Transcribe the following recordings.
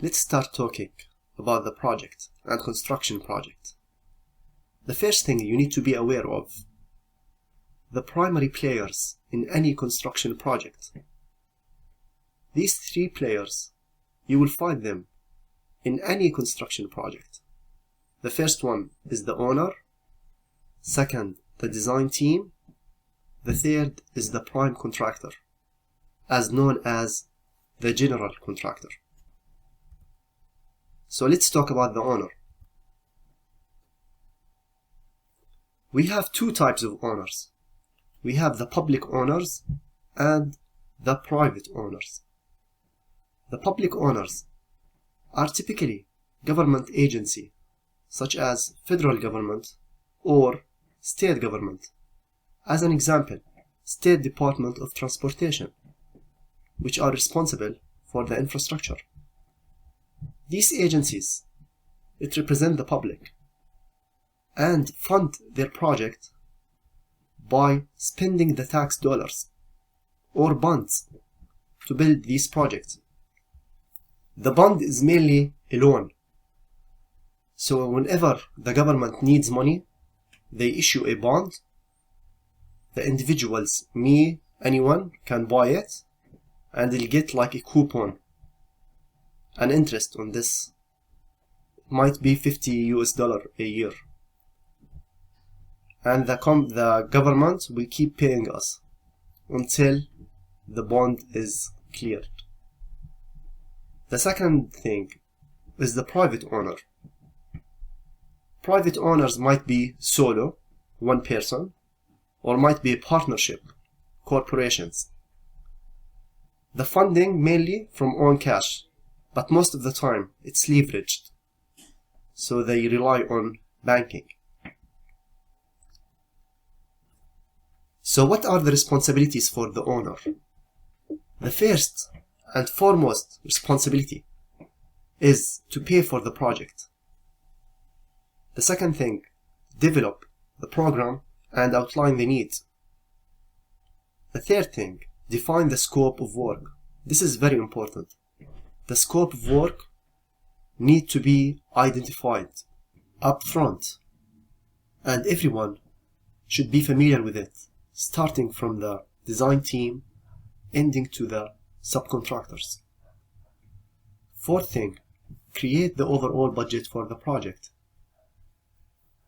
Let's start talking about the project and construction project. The first thing you need to be aware of, the primary players in any construction project. These three players, you will find them in any construction project. The first one is the owner, second, the design team, the third is the prime contractor, as known as the general contractor. So let's talk about the owner. We have two types of owners. We have the public owners and the private owners. The public owners are typically government agency, such as federal government or state government. As an example, State Department of Transportation, which are responsible for the infrastructure. These agencies, it represent the public and fund their project by spending the tax dollars or bonds to build these projects. The bond is mainly a loan. So whenever the government needs money, they issue a bond. The individuals, me, anyone can buy it, and they'll get like a coupon, an interest on this. It might be $50 a year. And the government will keep paying us until the bond is cleared. The second thing is the private owner. Private owners might be solo, one person, or might be a partnership, corporations. The funding mainly from own cash, but most of the time it's leveraged, so they rely on banking. So what are the responsibilities for the owner? The first and foremost responsibility is to pay for the project. The second thing, develop the program and outline the needs. The third thing, define the scope of work. This is very important. The scope of work need to be identified up front, and everyone should be familiar with it, starting from the design team, ending to the subcontractors. Fourth thing, create the overall budget for the project.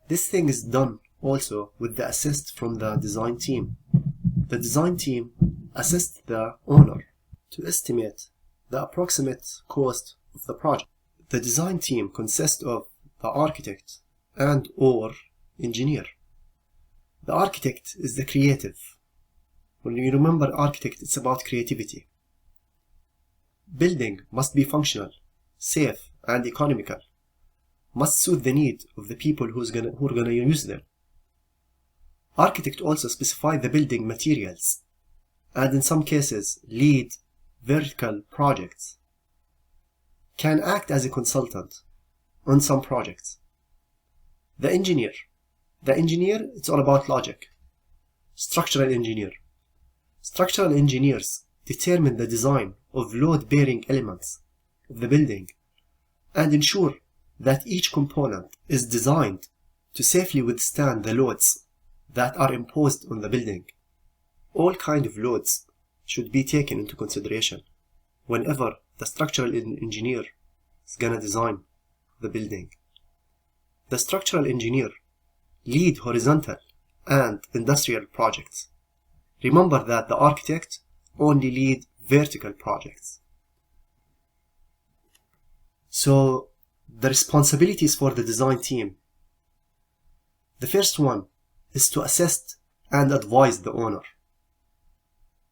This thing is done also with the assist from the design team. The design team assists the owner to estimate the approximate cost of the project. The design team consists of the architect and or engineer. The architect is the creative. When you remember architect, it's about creativity. Building must be functional, safe, and economical. Must suit the need of the people who are gonna use them. Architect also specify the building materials, and in some cases lead vertical projects. Can act as a consultant on some projects. The engineer, it's all about logic. Structural engineer. Structural engineers determine the design of load-bearing elements of the building and ensure that each component is designed to safely withstand the loads that are imposed on the building. All kinds of loads should be taken into consideration whenever the structural engineer is gonna design the building. The structural engineer lead horizontal and industrial projects. Remember that the architect only lead vertical projects. So the responsibilities for the design team. The first one is to assist and advise the owner.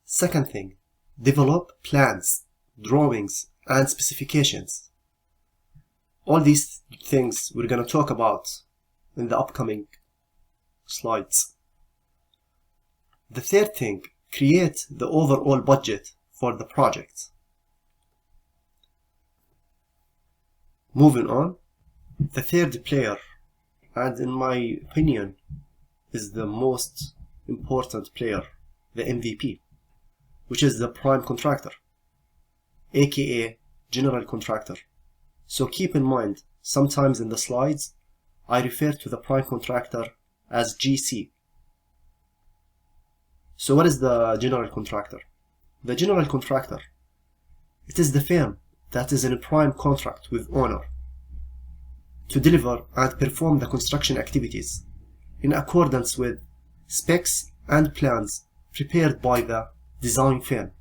Second thing, develop plans, drawings, and specifications. All these things we're going to talk about in the upcoming slides. The third thing, create the overall budget for the project. Moving on, the third player, and in my opinion, is the most important player, the MVP, which is the prime contractor, aka general contractor. So keep in mind, sometimes in the slides, I refer to the prime contractor as GC. So what is the general contractor? The general contractor, it is the firm that is in a prime contract with owner to deliver and perform the construction activities in accordance with specs and plans prepared by the design firm.